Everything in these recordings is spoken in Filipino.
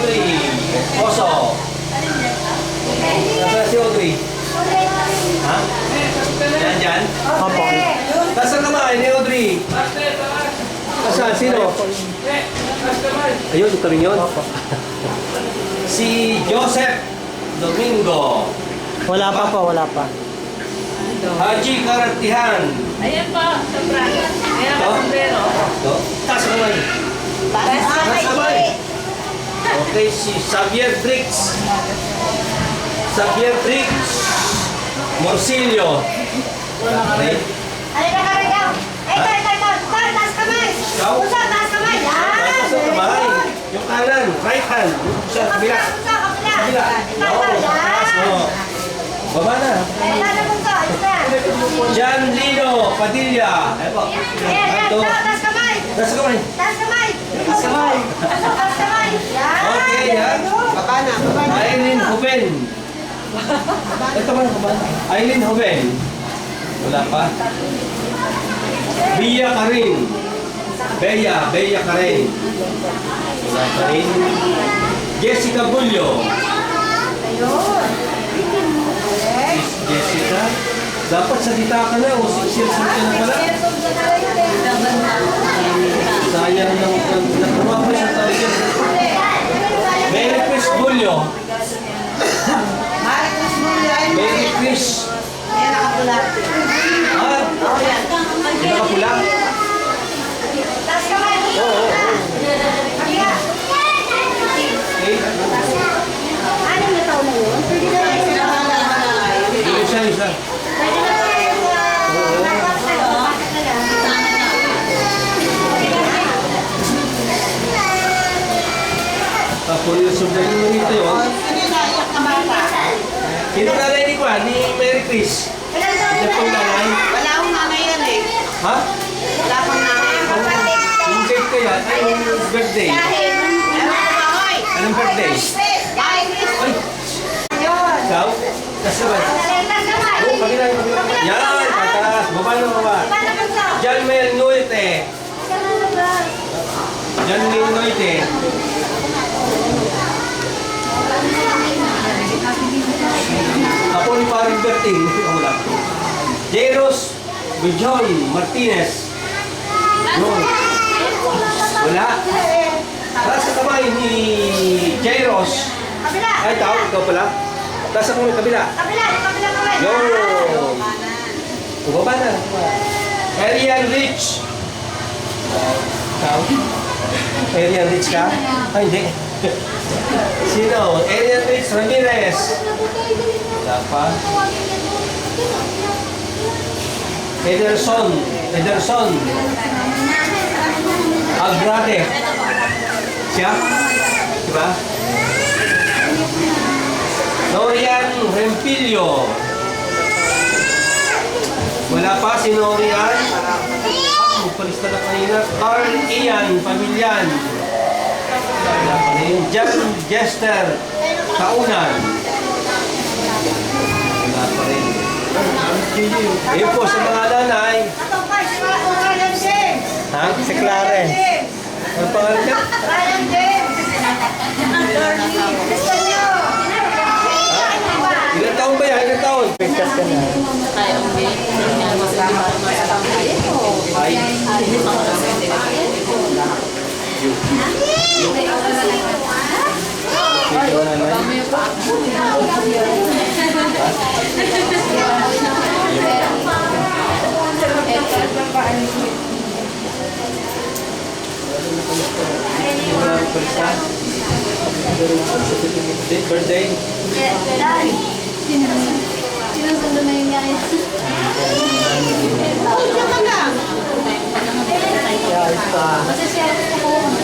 Audrey. Oso. Nasaan si Audrey? Ha? Yan, dyan? Opo. Nasaan kamay ni Audrey? Nasaan? Sino? Ayun, ito rin yun. Si Joseph Domingo. Wala pa po, wala pa. Haji Karatihan. Ayan po, sobrang. Ayan ang sombrero. Ito. Taas kamay. Taas kamay. Okay, si Xavier Brix. Xavier Brix. Morcillo. Okay. Halika ka rin daw. Ito. Taas kamay. Pusa, taas kamay. Taas ang kamay. Yung kanan, right hand. Sa kabila. Kabila. Oo, taas mo. Baba na. John Lino Padilla. Ito. Taas kamay. Taas kamay. Taas kamay. Taas kamay. Taas kamay. Okay, yan. Baba na. Aileen Hoben. Ito ba? Aileen Hoben. Wala pa. Bia Karin. Bea Karin. Wala pa rin. Jessica Bullo. Jessica. Dapat salita ka na o 6 years old ka na pala. Sayang lang nakuha pa sa tayo. Mary Chris Bullo. Mary Chris. Ayan, nakapula. Ah, hindi nakapula. Taas kamay. Oo. Halika. Okay. Anim na taon na yun? Pwede na rin sila. Isa. Pwede na rin Tapos yung sundan yung rito yun. Sino nanay ni Kwan? Ni Mary Chris? Ito pong nanay. Wala akong nanay yan eh. Ha? Wala akong nanay. Yung date ko yan ay yung birthday. Anong birthday? Ay! Ikaw? Kasabay. Oo, kabila. Yan! Pataas. Baba na baba. John Mel Noite. John Mel Noite. Ako ni Paring Berting. Wala. Jairus Bijon Martinez. Yun. Wala. Taas sa kamay ni Jairus. Ay, ikaw pala. Taas ako ng kabila. Yun. Bumaba na. Arian Rich. Ikaw? Arian Rich ka? Ay, hindi. Sino? Arian Rich Ramirez. Wala pa. Ederson Agrade. Siya? Diba? Norian Rempilio. Wala pa si Norian. Magpalista na kanina. Carl Ian Pamilyan. Wala pa rin. John Jester Kaunan. Wala pa rin. Ayun po sa mga nanay. Ha? Si Claren. Ano pangalan niya? Ilan taon ba yan? Ilan taon? Pictures ka na. Ay. Video na naman. Birthday? Sinusundo na yung guys.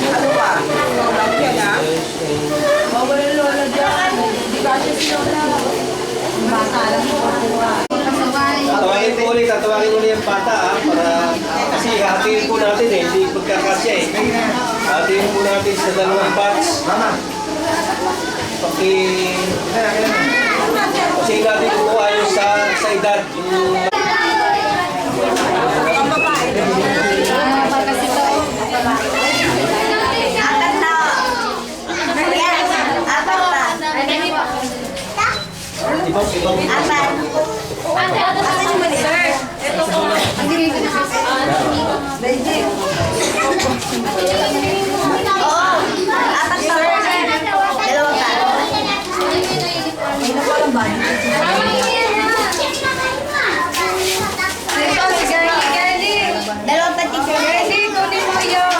Ano ba? Bawal yung lola dyan. Hindi ba siya sinula? Bata lang po. Tatawagin ulit yung bata para kasi hatiin po natin hindi pagkakasya hatiin po natin sa dalawang batch. Kasi natin kukuha yung sa edad. Ibang Sir, ito po. Dalawang pati siya. Girlie, kunin mo yung...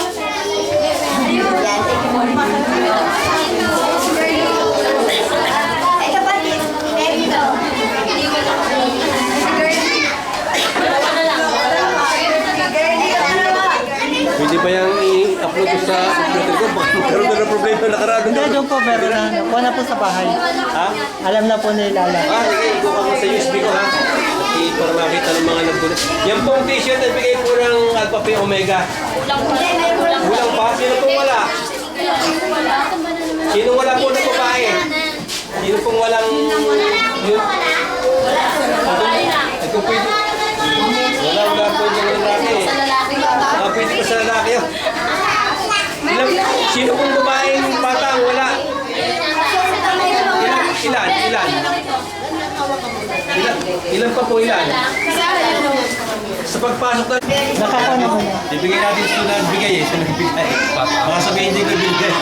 Ito pati. Ito. Pwede ba yung i-upload ko sa computer ko? Baka magkaroon na ng problema nakaraan. Hindi, doon po, pero na. Kuha na po sa bahay. Ha? Alam na po nila. Sige, ikuha ko sa USB ko ha. Para makita ng mga nagpunit. Yan pong t-shirt na bigay po ng Alpha Phi Omega. Kulang pa? Sino pong wala? Sino wala po na babae? Sino pong walang... Kung pwede... Wala po yung lalaki. Pwede pa sa lalaki yun. Sino pong babaeng batang wala? Ilan pa po ilan? Sa pagpasok na... Nakakuha na po na. Ibigay natin ito na bigay eh. Ito na bigay. Baka sabihin hindi ko bigay.